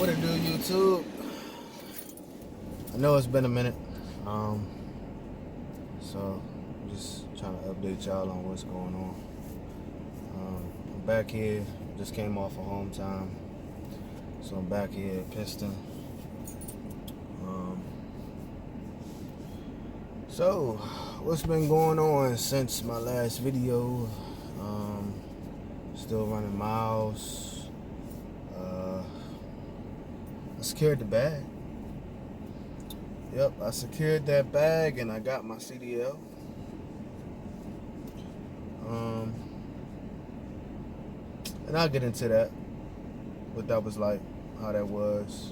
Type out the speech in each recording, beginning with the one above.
What it do, YouTube? I know it's been a minute, so I'm just trying to update y'all on what's going on. I'm back here. Just came off of home time, so I'm back here at Piston. So what's been going on since my last video? Still running miles. I secured the bag. Yep, I secured that bag and I got my CDL. And I'll get into that, what that was like, how that was.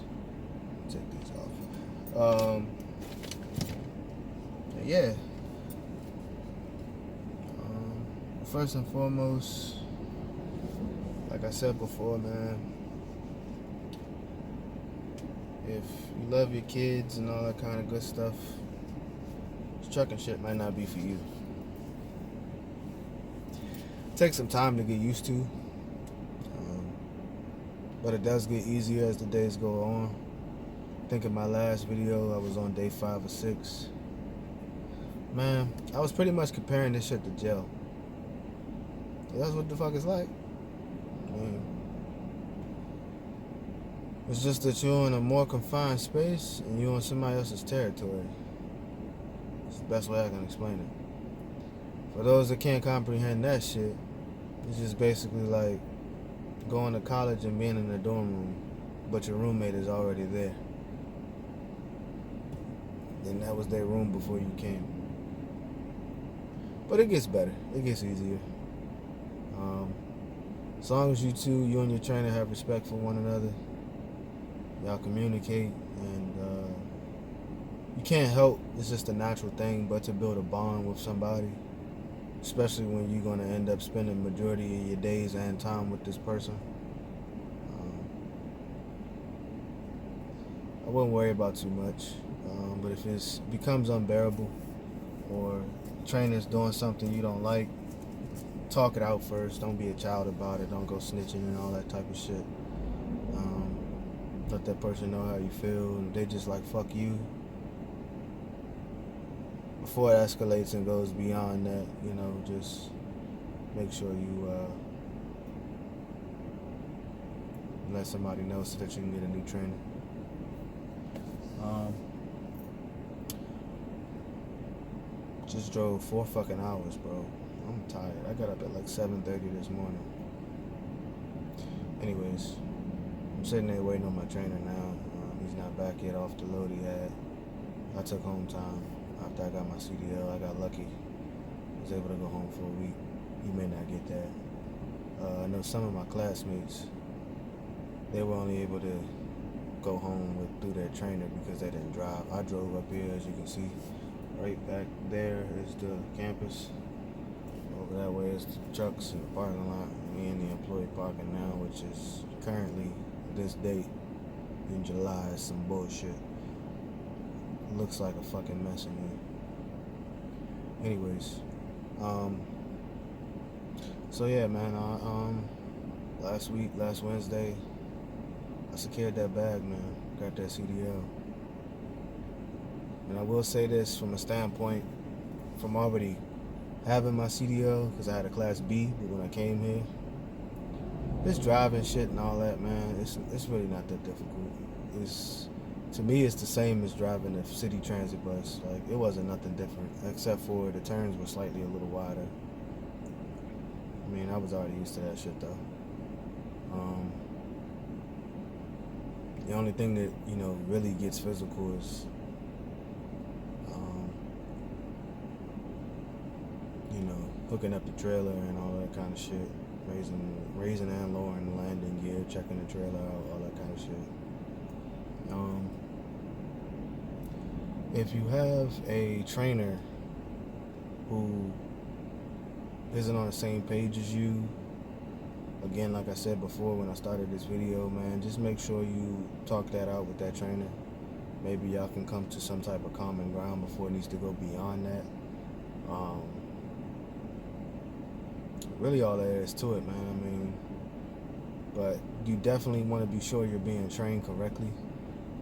Take these off. Yeah. First and foremost, like I said before, man, if you love your kids and all that kind of good stuff, this trucking shit might not be for you. Take some time to get used to, but it does get easier as the days go on. I think in my last video I was on day 5 or 6. Man, I was pretty much comparing this shit to jail. That's what the fuck it's like. I mean, it's just that you're in a more confined space and you're on somebody else's territory. It's the best way I can explain it. For those that can't comprehend that shit, it's just basically like going to college and being in a dorm room, but your roommate is already there. And that was their room before you came. But it gets better. It gets easier. As long as you and your trainer have respect for one another, y'all communicate, and you can't help, it's just a natural thing, but to build a bond with somebody, especially when you're going to end up spending the majority of your days and time with this person. I wouldn't worry about too much, but if it becomes unbearable or trainer's doing something you don't like, talk it out first. Don't be a child about it. Don't go snitching and all that type of shit. Let that person know how you feel. And if they just like, fuck you, before it escalates and goes beyond that, just make sure you let somebody know so that you can get a new trainer. Just drove 4 fucking hours, bro. I'm tired. I got up at like 7:30 this morning. Anyways, I'm sitting there waiting on my trainer now. He's not back yet off the load he had. I took home time after I got my CDL. I got lucky. I was able to go home for a week. You may not get that. I know some of my classmates, they were only able to go home through their trainer because they didn't drive. I drove up here, as you can see. Right back there is the campus. Over that way is the trucks and the parking lot. Me in the employee parking now, which is currently this date in July, is some bullshit. Looks like a fucking mess in here. Anyways, so yeah, man. Last Wednesday, I secured that bag, man. Got that CDL. And I will say this from a standpoint, from already having my CDL, because I had a Class B when I came here. This driving shit and all that, man, it's really not that difficult. To me, it's the same as driving a city transit bus. Like, it wasn't nothing different, except for the turns were slightly a little wider. I mean, I was already used to that shit, though. The only thing that, really gets physical is hooking up the trailer and all that kind of shit, raising and lowering the landing gear, checking the trailer out, all that kind of shit. If you have a trainer who isn't on the same page as you, again, like I said before when I started this video, man, just make sure you talk that out with that trainer. Maybe y'all can come to some type of common ground before it needs to go beyond that. Really all there is to it, man. I mean, but you definitely want to be sure you're being trained correctly,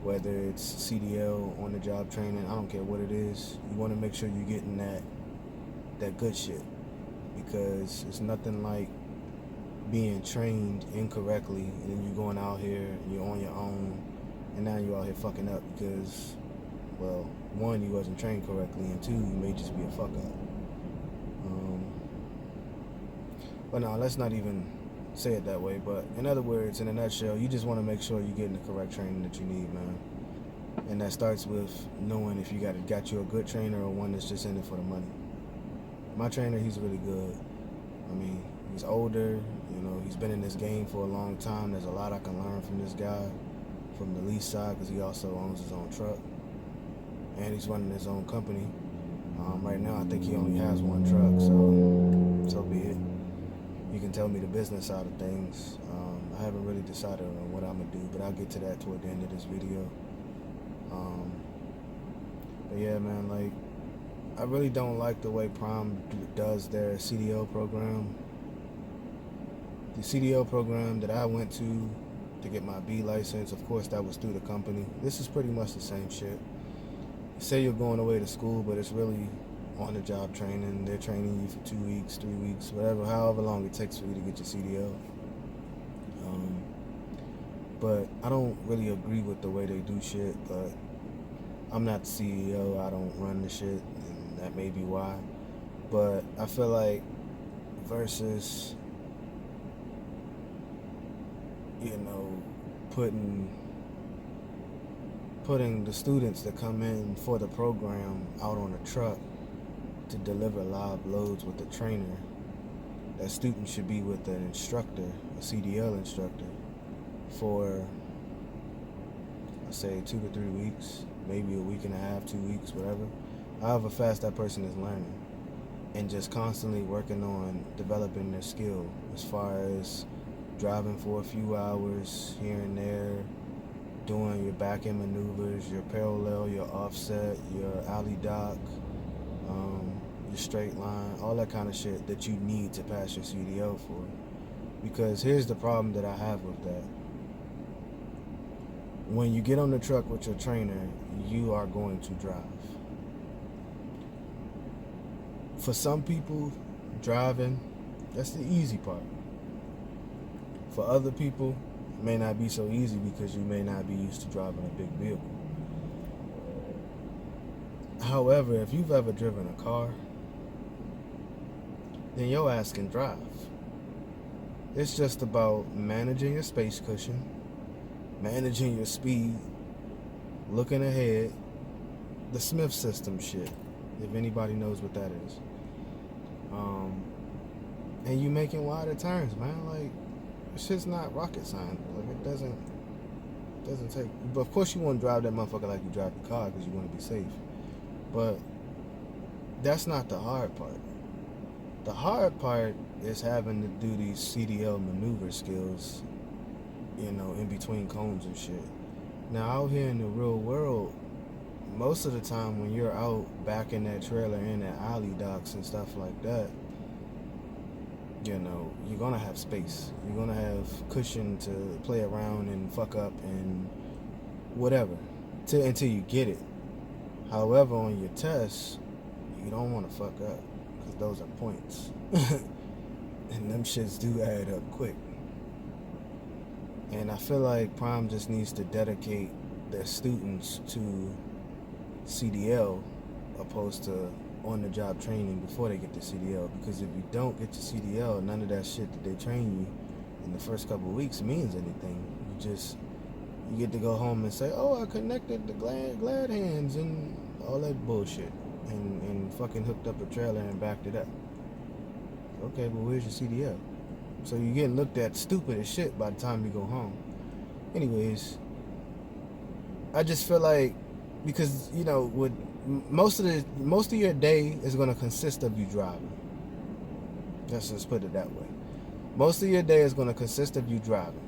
whether it's CDL, on the job training, I don't care what it is. You want to make sure you're getting that good shit, because it's nothing like being trained incorrectly and then you're going out here and you're on your own and now you're out here fucking up because, well, one, you wasn't trained correctly, and two, you may just be a fuck up. But no, let's not even say it that way. But in other words, in a nutshell, you just want to make sure you're getting the correct training that you need, man. And that starts with knowing if you got you a good trainer or one that's just in it for the money. My trainer, he's really good. I mean, he's older, you know, he's been in this game for a long time. There's a lot I can learn from this guy, from the lease side, because he also owns his own truck. And he's running his own company. Right now, I think he only has one truck, so be it. You can tell me the business side of things. I haven't really decided on what I'm going to do, but I'll get to that toward the end of this video. But yeah, man, like, I really don't like the way Prime does their CDL program. The CDL program that I went to get my B license, of course, that was through the company. This is pretty much the same shit. You say you're going away to school, but it's really on the job training. They're training you for 2 weeks, 3 weeks, whatever, however long it takes for you to get your CDL. But I don't really agree with the way they do shit, but I'm not the CEO, I don't run the shit, and that may be why. But I feel like versus, you know, putting the students that come in for the program out on a truck to deliver live loads with a trainer, that student should be with an instructor, a CDL instructor, for, I say, 2 to 3 weeks, maybe a week and a half, 2 weeks, whatever. However fast that person is learning, and just constantly working on developing their skill as far as driving for a few hours here and there, doing your back end maneuvers, your parallel, your offset, your alley dock, your straight line, all that kind of shit that you need to pass your CDL for. Because here's the problem that I have with that. When you get on the truck with your trainer, you are going to drive. For some people, driving, that's the easy part. For other people, it may not be so easy because you may not be used to driving a big vehicle. However, if you've ever driven a car, then your ass can drive. It's just about managing your space cushion, managing your speed, looking ahead, the Smith system shit, if anybody knows what that is. And you making wider turns, man. Like, it's just not rocket science. Like, it doesn't take. But of course, you want to drive that motherfucker like you drive the car because you want to be safe. But that's not the hard part. The hard part is having to do these CDL maneuver skills, you know, in between cones and shit. Now, out here in the real world, most of the time when you're out back in that trailer, in that alley docks and stuff like that, you know, you're gonna have space. You're gonna have cushion to play around and fuck up and whatever until you get it. However, on your tests, you don't want to fuck up because those are points. And them shits do add up quick. And I feel like Prime just needs to dedicate their students to CDL opposed to on-the-job training before they get the CDL. Because if you don't get your CDL, none of that shit that they train you in the first couple of weeks means anything. You get to go home and say, oh, I connected the glad hands and all that bullshit and fucking hooked up a trailer and backed it up. Okay, but where's your CDL? So you're getting looked at stupid as shit by the time you go home. Anyways, I just feel like, because, you know, with most of your day is going to consist of you driving. Let's just put it that way. Most of your day is going to consist of you driving.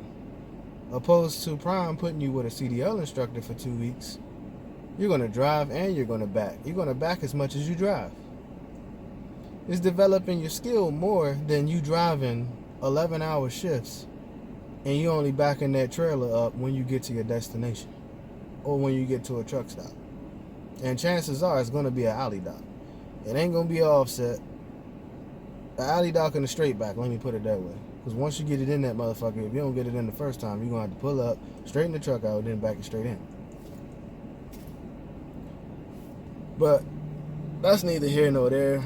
Opposed to Prime putting you with a CDL instructor for 2 weeks, you're going to drive and you're going to back. You're going to back as much as you drive. It's developing your skill more than you driving 11-hour shifts and you only backing that trailer up when you get to your destination or when you get to a truck stop. And chances are it's going to be an alley dock. It ain't going to be an offset. An alley dock and a straight back, let me put it that way. Because once you get it in that motherfucker, if you don't get it in the first time, you're going to have to pull up, straighten the truck out, then back it straight in. But that's neither here nor there.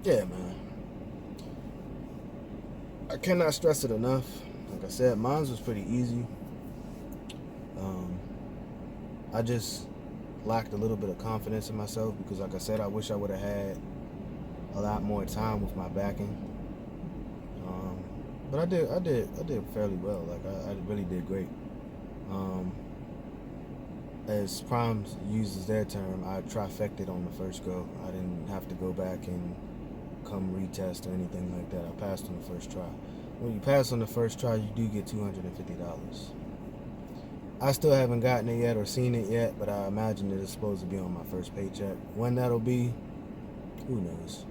Yeah, man. I cannot stress it enough. Like I said, mine was pretty easy. I just lacked a little bit of confidence in myself because, like I said, I wish I would have had a lot more time with my backing. But I did fairly well. Like I really did great. As Prime uses their term, I trifected on the first go. I didn't have to go back and come retest or anything like that. I passed on the first try. When you pass on the first try, you do get $250. I still haven't gotten it yet or seen it yet, but I imagine it is supposed to be on my first paycheck. When that'll be, who knows?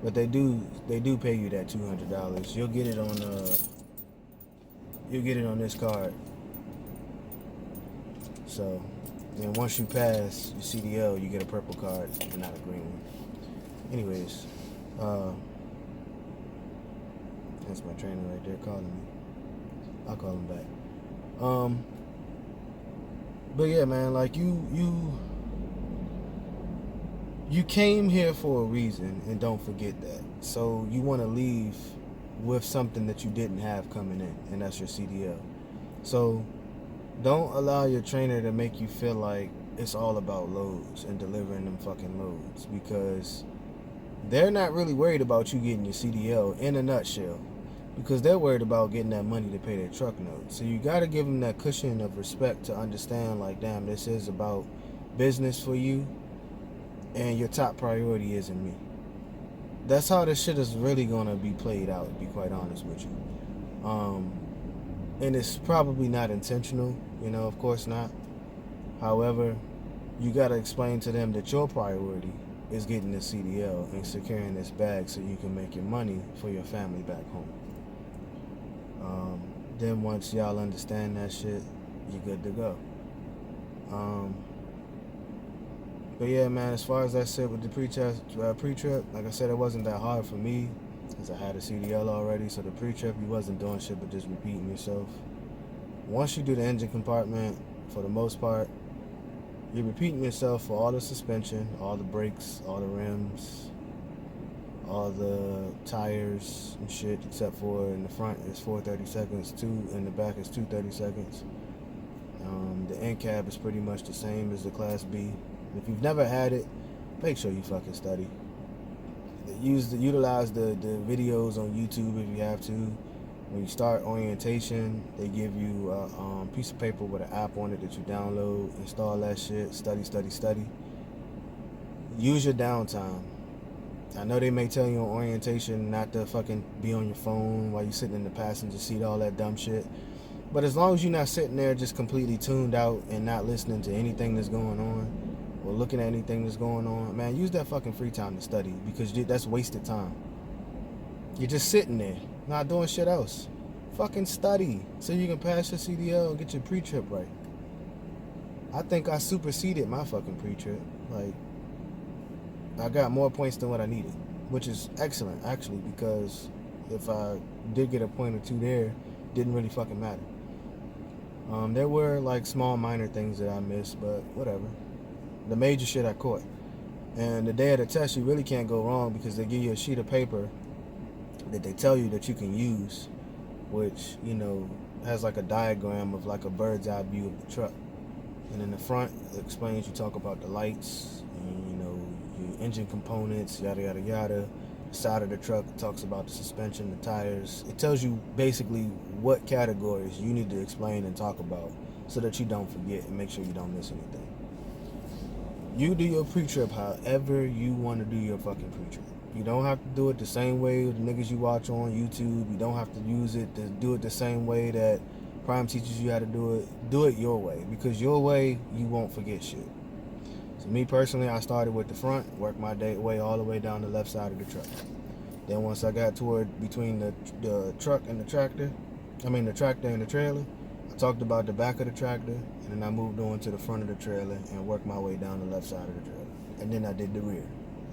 But they do pay you that $200. You'll get it on this card. So, then once you pass your CDL, you get a purple card and not a green one. Anyways, that's my trainer right there calling me. I'll call him back. But yeah, man, like you came here for a reason, and don't forget that. So you want to leave with something that you didn't have coming in, and that's your CDL. So don't allow your trainer to make you feel like it's all about loads and delivering them fucking loads, because they're not really worried about you getting your CDL in a nutshell, because they're worried about getting that money to pay their truck notes. So you got to give them that cushion of respect to understand, like, damn, this is about business for you, and your top priority isn't me. That's how this shit is really going to be played out, to be quite honest with you. And it's probably not intentional, of course not. However, you got to explain to them that your priority is getting the CDL and securing this bag so you can make your money for your family back home. Then once y'all understand that shit, you're good to go. But yeah, man, as far as that shit with the pre-trip, like I said, it wasn't that hard for me because I had a CDL already. So the pre-trip, you wasn't doing shit but just repeating yourself. Once you do the engine compartment, for the most part, you're repeating yourself for all the suspension, all the brakes, all the rims, all the tires and shit, except for in the front is 4 30-seconds, in the back is 2 30-seconds. The end cap is pretty much the same as the Class B. If you've never had it, make sure you fucking study. Utilize the videos on YouTube if you have to. When you start orientation, they give you a piece of paper with an app on it that you download, install that shit, study. Use your downtime. I know they may tell you on orientation not to fucking be on your phone while you're sitting in the passenger seat, all that dumb shit. But as long as you're not sitting there just completely tuned out and not listening to anything that's going on or looking at anything that's going on, man, use that fucking free time to study, because that's wasted time. You're just sitting there, not doing shit else. Fucking study so you can pass your CDL and get your pre-trip right. I think I superseded my fucking pre-trip. Like, I got more points than what I needed, which is excellent, actually, because if I did get a point or two there, didn't really fucking matter. There were like small minor things that I missed, but whatever. The major shit I caught. And the day of the test, you really can't go wrong, because they give you a sheet of paper that they tell you that you can use, which, has like a diagram of like a bird's eye view of the truck. And in the front, it explains, you talk about the lights, and, your engine components, yada, yada, yada. The side of the truck, it talks about the suspension, the tires. It tells you basically what categories you need to explain and talk about so that you don't forget and make sure you don't miss anything. You do your pre-trip however you want to do your fucking pre-trip. You don't have to do it the same way the niggas you watch on YouTube. You don't have to do it the same way that Prime teaches you how to do it. Do it your way, because your way, you won't forget shit. So me personally, I started with the front, worked my way all the way down the left side of the truck. Then once I got toward between the truck and the tractor, the tractor and the trailer, I talked about the back of the tractor, and then I moved on to the front of the trailer and worked my way down the left side of the trailer. And then I did the rear.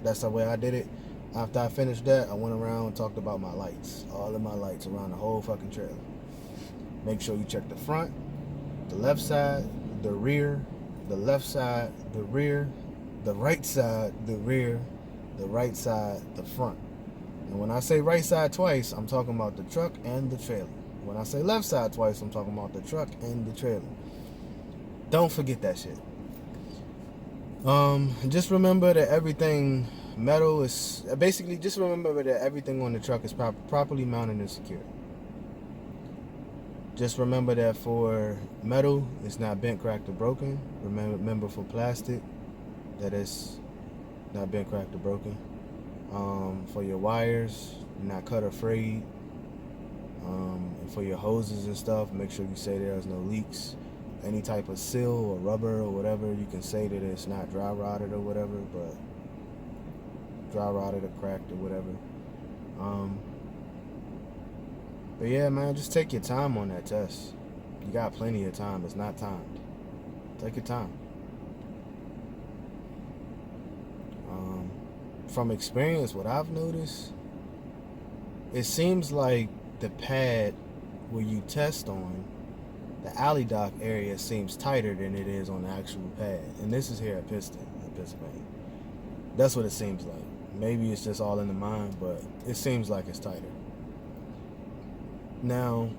That's the way I did it. After I finished that, I went around and talked about my lights. All of my lights around the whole fucking trailer. Make sure you check the front, the left side, the rear, the left side, the rear, the right side, the rear, the right side, the front. And when I say right side twice, I'm talking about the truck and the trailer. When I say left side twice, I'm talking about the truck and the trailer. Don't forget that shit. Just remember that everything metal is basically. Just remember that everything on the truck is properly mounted and secure. Just remember that for metal, it's not bent, cracked, or broken. Remember for plastic, that it's not bent, cracked, or broken. For your wires, not cut or frayed. And for your hoses and stuff, make sure you say there's no leaks. Any type of seal or rubber or whatever, you can say that it's not dry rotted or whatever, but dry rotted or cracked or whatever. But yeah, man, just take your time on that test. You got plenty of time. It's not timed. Take your time. From experience, what I've noticed, it seems like the pad where you test on, the alley dock area seems tighter than it is on the actual pad. And this is here at Pennsylvania. That's what it seems like. Maybe it's just all in the mind, but it seems like it's tighter. Now,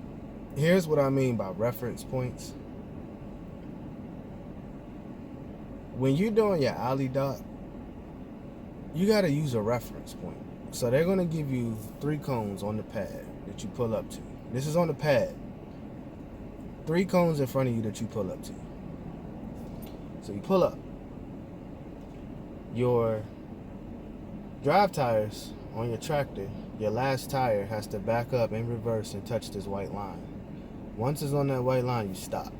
here's what I mean by reference points. When you're doing your alley dock, you got to use a reference point. So they're going to give you 3 cones on the pad that you pull up to. This is on the pad. 3 cones in front of you that you pull up to. So you pull up. Your drive tires on your tractor, your last tire has to back up in reverse and touch this white line. Once it's on that white line, you stop.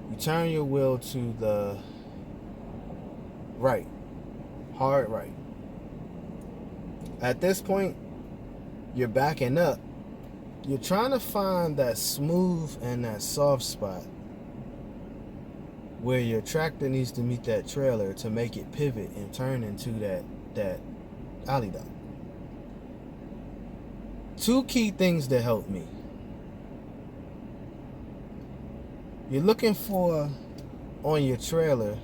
You turn your wheel to the right. Hard right. At this point, you're backing up. You're trying to find that smooth and that soft spot where your tractor needs to meet that trailer to make it pivot and turn into that alley dock. 2 key things that helped me. You're looking for, on your trailer,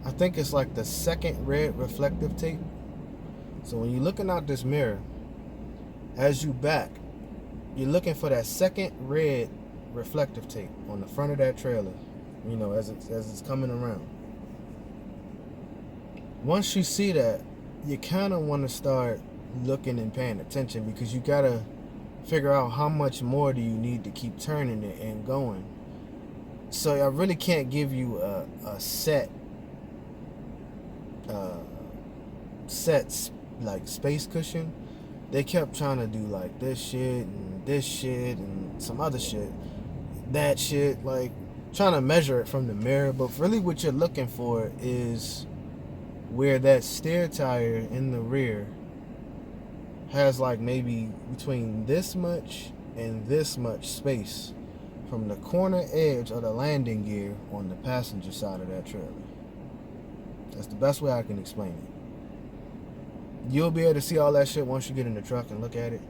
I think it's like the second red reflective tape. So when you're looking out this mirror, as you back, you're looking for that second red reflective tape on the front of that trailer, you know, as it's coming around. Once you see that, you kind of want to start looking and paying attention, because you got to figure out how much more do you need to keep turning it and going. So I really can't give you a set like space cushion. They kept trying to do like this shit and some other shit, that shit, like trying to measure it from the mirror. But really what you're looking for is where that steer tire in the rear has like maybe between this much and this much space from the corner edge of the landing gear on the passenger side of that trailer. That's the best way I can explain it. You'll be able to see all that shit once you get in the truck and look at it.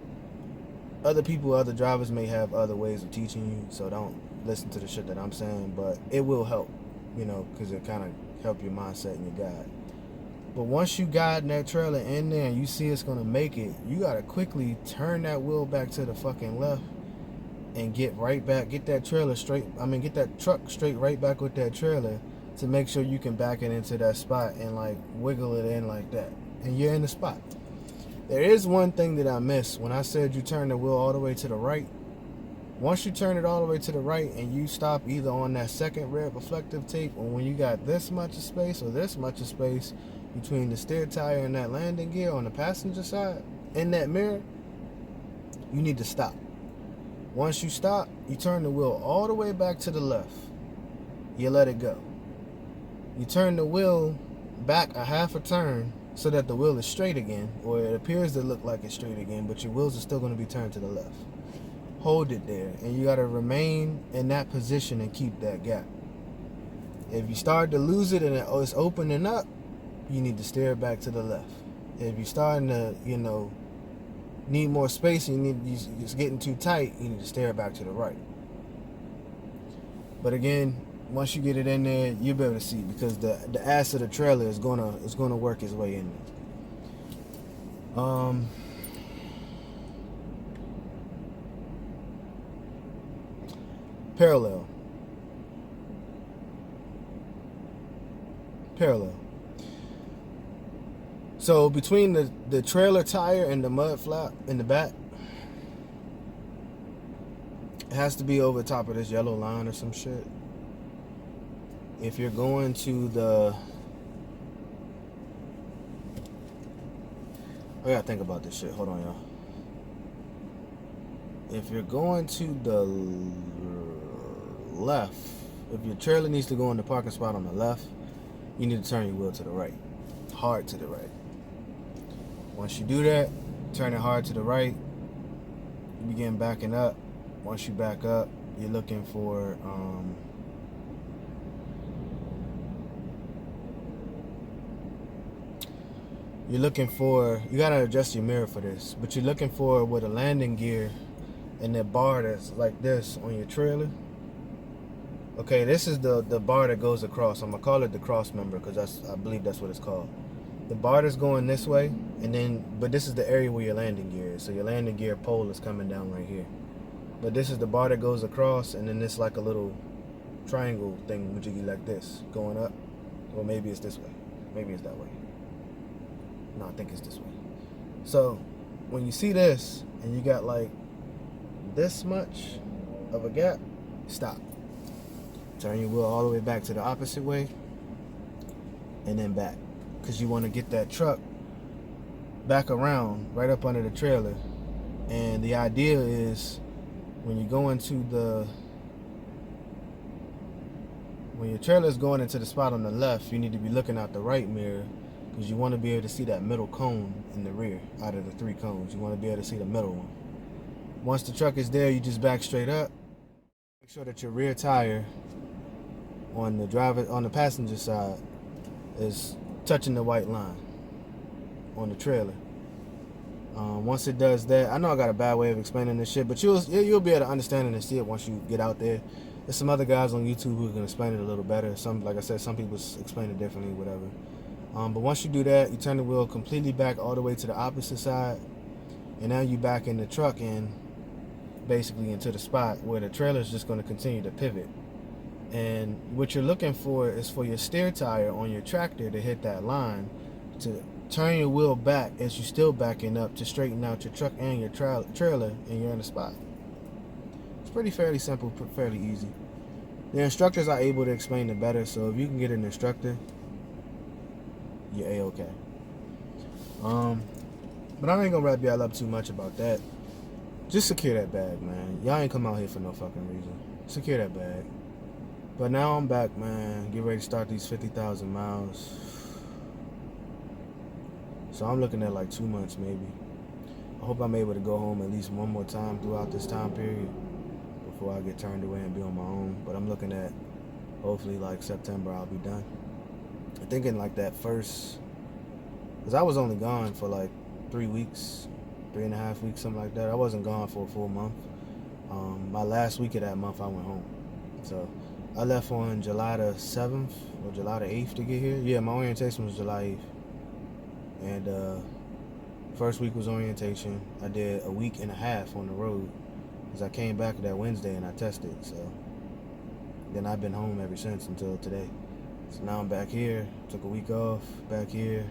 Other people, other drivers may have other ways of teaching you, so don't listen to the shit that I'm saying, but it will help, you know, because it kind of help your mindset and your guide. But once you guide that trailer in there and you see it's going to make it, you got to quickly turn that wheel back to the fucking left and get right back, get that truck straight right back with that trailer to make sure you can back it into that spot and like wiggle it in like that. And you're in the spot. There is one thing that I missed when I said you turn the wheel all the way to the right. Once you turn it all the way to the right and you stop either on that second red reflective tape, or when you got this much of space or this much of space between the steer tire and that landing gear on the passenger side in that mirror, you need to stop. Once you stop, you turn the wheel all the way back to the left. You let it go. You turn the wheel back a half a turn so that the wheel is straight again, or it appears to look like it's straight again, but your wheels are still going to be turned to the left. Hold it there, and you got to remain in that position and keep that gap. If you start to lose it and it's opening up, you need to steer it back to the left. If you're starting to, need more space and it's getting too tight, you need to steer it back to the right. But again, once you get it in there, you'll be able to see, because the ass of the trailer is gonna work its way in there. Parallel. So between the trailer tire and the mud flap in the back, it has to be over top of this yellow line or some shit. If you're going to the... I gotta think about this shit. Hold on, y'all. If you're going to the left, if your trailer needs to go in the parking spot on the left, you need to turn your wheel to the right. Hard to the right. Once you do that, turn it hard to the right, you begin backing up. Once you back up, you're looking for you gotta adjust your mirror for this, but you're looking for with a landing gear and that bar that's like this on your trailer. Okay, this is the bar that goes across. I'm gonna call it the cross member, because I believe that's what it's called. The bar that's going this way, but this is the area where your landing gear is. So your landing gear pole is coming down right here. But this is the bar that goes across, and then it's like a little triangle thing, which you get like this, going up. Or maybe it's this way. Maybe it's that way. No, I think it's this way. So when you see this, and you got like this much of a gap, stop. Turn your wheel all the way back to the opposite way, and then back. Because you want to get that truck back around right up under the trailer. And the idea is when you go into when your trailer is going into the spot on the left, you need to be looking out the right mirror, because you want to be able to see that middle cone in the rear. Out of the 3 cones, you want to be able to see the middle one. Once the truck is there, you just back straight up. Make sure that your rear tire on the passenger side is touching the white line on the trailer. Once it does that, I know I got a bad way of explaining this shit, but you'll be able to understand it and see it once you get out there. There's some other guys on YouTube who can explain it a little better. Like I said, some people explain it differently, whatever. But once you do that, you turn the wheel completely back all the way to the opposite side, and now you back in the truck in basically into the spot where the trailer is just going to continue to pivot. And what you're looking for is for your steer tire on your tractor to hit that line, to turn your wheel back as you're still backing up to straighten out your truck and your trailer, and you're in the spot. It's fairly simple, fairly easy. The instructors are able to explain it better, so if you can get an instructor, you're A-okay. But I ain't gonna wrap y'all up too much about that. Just secure that bag, man. Y'all ain't come out here for no fucking reason. Secure that bag. But now I'm back, man. Get ready to start these 50,000 miles. So I'm looking at like 2 months maybe. I hope I'm able to go home at least one more time throughout this time period before I get turned away and be on my own. But I'm looking at hopefully like September I'll be done. I'm thinking like that first, because I was only gone for like 3 weeks, 3.5 weeks, something like that. I wasn't gone for a full month. My last week of that month I went home. So I left on July the 7th or July the 8th to get here. Yeah, my orientation was July 8th. And first week was orientation. I did a week and a half on the road, because I came back that Wednesday and I tested. So then I've been home ever since until today. So now I'm back here. Took a week off, back here,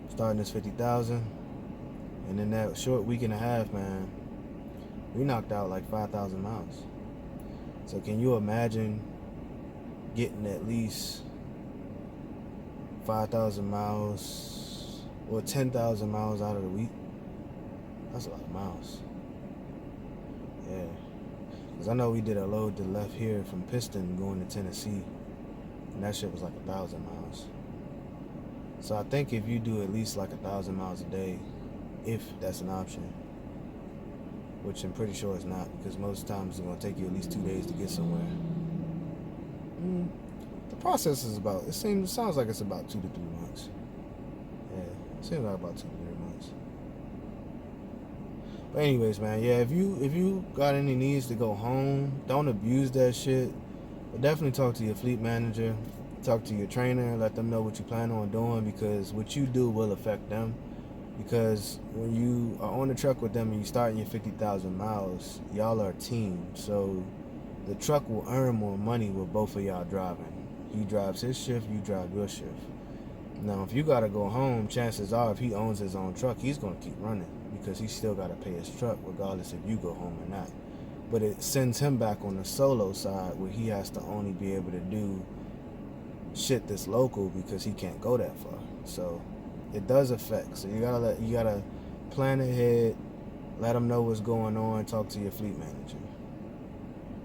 starting this 50,000. And in that short week and a half, man, we knocked out like 5,000 miles. So can you imagine getting at least 5,000 miles or 10,000 miles out of the week? That's a lot of miles. Yeah. Because I know we did a load to left here from Piston going to Tennessee, and that shit was like 1,000 miles. So I think if you do at least like 1,000 miles a day, if that's an option, which I'm pretty sure it's not, because most times it's gonna take you at least 2 days to get somewhere. The process is about. Sounds like it's about 2 to 3 months. Yeah, it seems like about 2 to 3 months. But anyways, man, yeah, if you got any needs to go home, don't abuse that shit. But definitely talk to your fleet manager, talk to your trainer, let them know what you plan on doing, because what you do will affect them. Because when you are on the truck with them and you starting your 50,000 miles, y'all are a team. So the truck will earn more money with both of y'all driving. He drives his shift, you drive your shift. Now, if you gotta go home, chances are, if he owns his own truck, he's gonna keep running because he still gotta pay his truck, regardless if you go home or not. But it sends him back on the solo side where he has to only be able to do shit that's local because he can't go that far. So it does affect. So you gotta plan ahead, let them know what's going on, talk to your fleet manager.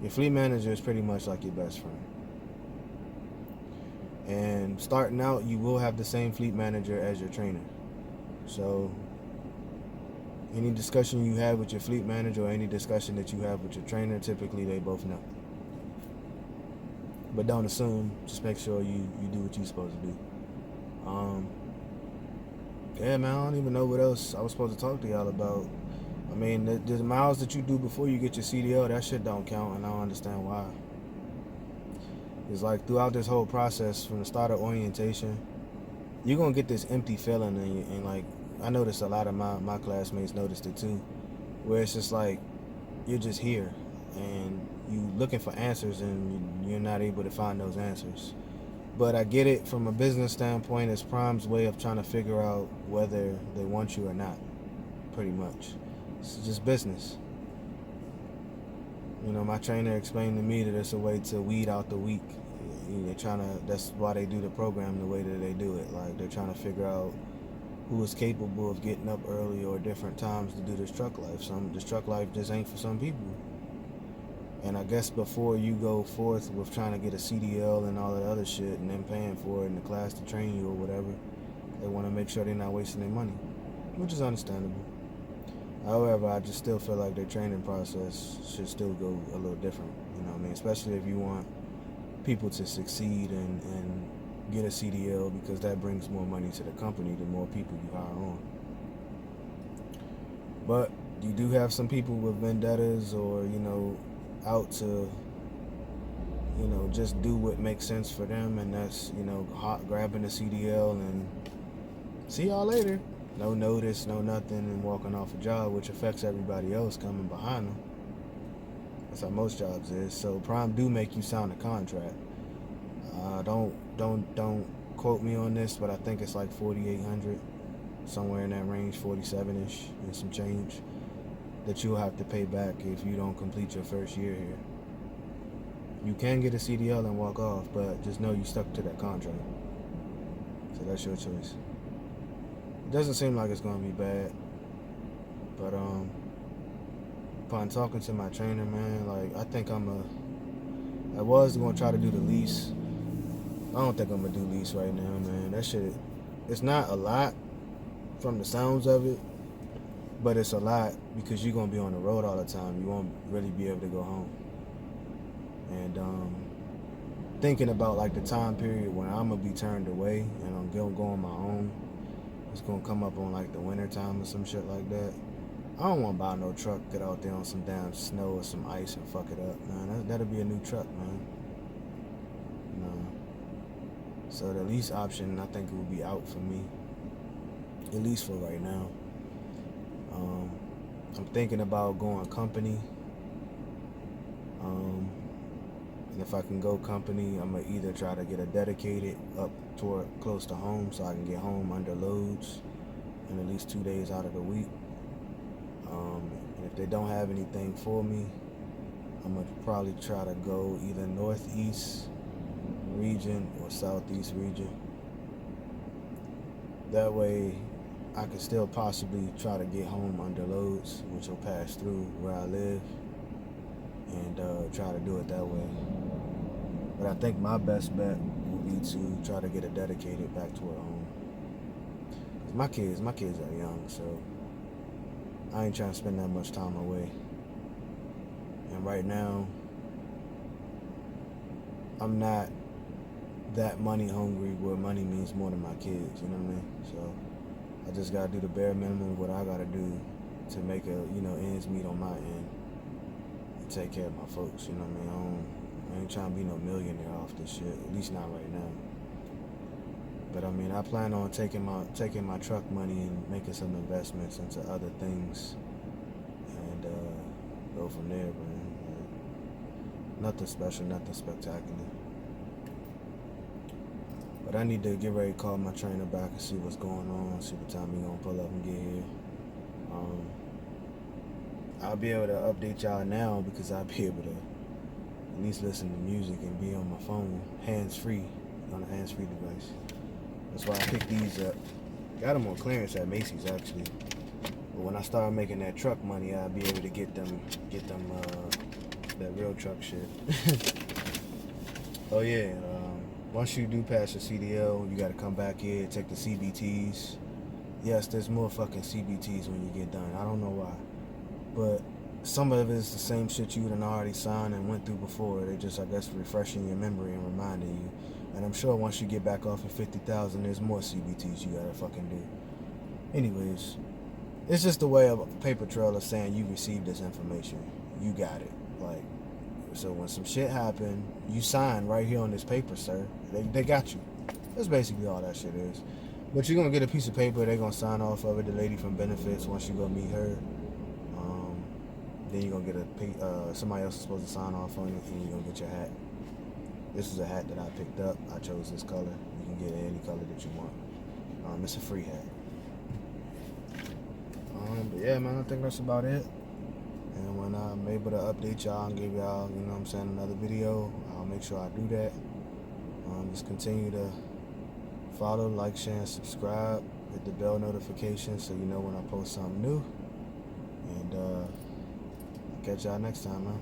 Your fleet manager is pretty much like your best friend. And starting out, you will have the same fleet manager as your trainer. So any discussion you have with your fleet manager or any discussion that you have with your trainer, typically they both know. But don't assume. Just make sure you do what you're supposed to do. Yeah, man, I don't even know what else I was supposed to talk to y'all about. I mean, the miles that you do before you get your CDL, that shit don't count, and I don't understand why. It's like throughout this whole process, from the start of orientation, you're gonna get this empty feeling, and like I noticed a lot of my classmates noticed it too, where it's just like you're just here and you looking for answers and you're not able to find those answers. But I get it from a business standpoint. It's Prime's way of trying to figure out whether they want you or not. Pretty much, it's just business. You know, my trainer explained to me that it's a way to weed out the weak. They're trying to. That's why they do the program the way that they do it. Like they're trying to figure out who is capable of getting up early or different times to do this truck life. This truck life just ain't for some people. And I guess before you go forth with trying to get a CDL and all that other shit and then paying for it in the class to train you or whatever, they want to make sure they're not wasting their money, which is understandable. However, I just still feel like their training process should still go a little different. You know what I mean? Especially if you want people to succeed and get a CDL, because that brings more money to the company the more people you hire on. But you do have some people with vendettas or, out to, just do what makes sense for them, and that's, hot grabbing the CDL and see y'all later. No notice, no nothing, and walking off a job, which affects everybody else coming behind them. That's how most jobs is. So Prime do make you sign a contract. Don't quote me on this, but I think it's like $4,800, somewhere in that range, 47-ish and some change, that you'll have to pay back if you don't complete your first year here. You can get a CDL and walk off, but just know you stuck to that contract. So that's your choice. It doesn't seem like it's gonna be bad, but upon talking to my trainer, man, like I think I was gonna try to do the lease. I don't think I'm gonna do lease right now, man. That shit, it's not a lot from the sounds of it, but it's a lot because you're gonna be on the road all the time. You won't really be able to go home. And thinking about like the time period when I'm gonna be turned away and I'm gonna go on my own, it's gonna come up on like the winter time or some shit like that. I don't want to buy no truck, get out there on some damn snow or some ice and fuck it up, man. That'll be a new truck, man. No. So the lease option, I think it will be out for me, at least for right now. I'm thinking about going company. And if I can go company, I'm gonna either try to get a dedicated up toward close to home so I can get home under loads in at least 2 days out of the week. And if they don't have anything for me, I'm gonna probably try to go either northeast region or southeast region. That way I could still possibly try to get home under loads, which will pass through where I live, and try to do it that way. But I think my best bet will be to try to get a dedicated back toward home. My kids are young, so I ain't trying to spend that much time away. And right now, I'm not that money hungry where money means more to my kids, you know what I mean? So I just gotta do the bare minimum of what I gotta do to make ends meet on my end and take care of my folks, you know what I mean? I ain't trying to be no millionaire off this shit, at least not right now. But I mean, I plan on taking my truck money and making some investments into other things and go from there, man. Nothing special, nothing spectacular. But I need to get ready to call my trainer back and see what's going on, see what time he gonna pull up and get here. I'll be able to update y'all now because I'll be able to at least listen to music and be on my phone, hands-free, on a hands-free device. That's why I picked these up. Got them on clearance at Macy's, actually. But when I start making that truck money, I'll be able to get them that real truck shit. Oh yeah, once you do pass your CDL, you gotta come back here, take the CBTs. Yes, there's more fucking CBTs when you get done. I don't know why. But some of it is the same shit you done already signed and went through before. They just, I guess, refreshing your memory and reminding you. And I'm sure once you get back off at 50,000, there's more CBTs you gotta fucking do. Anyways, it's just a way of a paper trail of saying you received this information. You got it. Like, so when some shit happened, you sign right here on this paper, sir. They got you. That's basically all that shit is. But you're gonna get a piece of paper. They're gonna sign off of it. The lady from benefits, once you go meet her. Then you're gonna get somebody else is supposed to sign off on it, and you're gonna get your hat. This is a hat that I picked up. I chose this color. You can get any color that you want. It's a free hat. But yeah, man, I think that's about it. And when I'm able to update y'all and give y'all, you know what I'm saying, another video, I'll make sure I do that. Just continue to follow, like, share, and subscribe. Hit the bell notification so you know when I post something new. And catch y'all next time, man.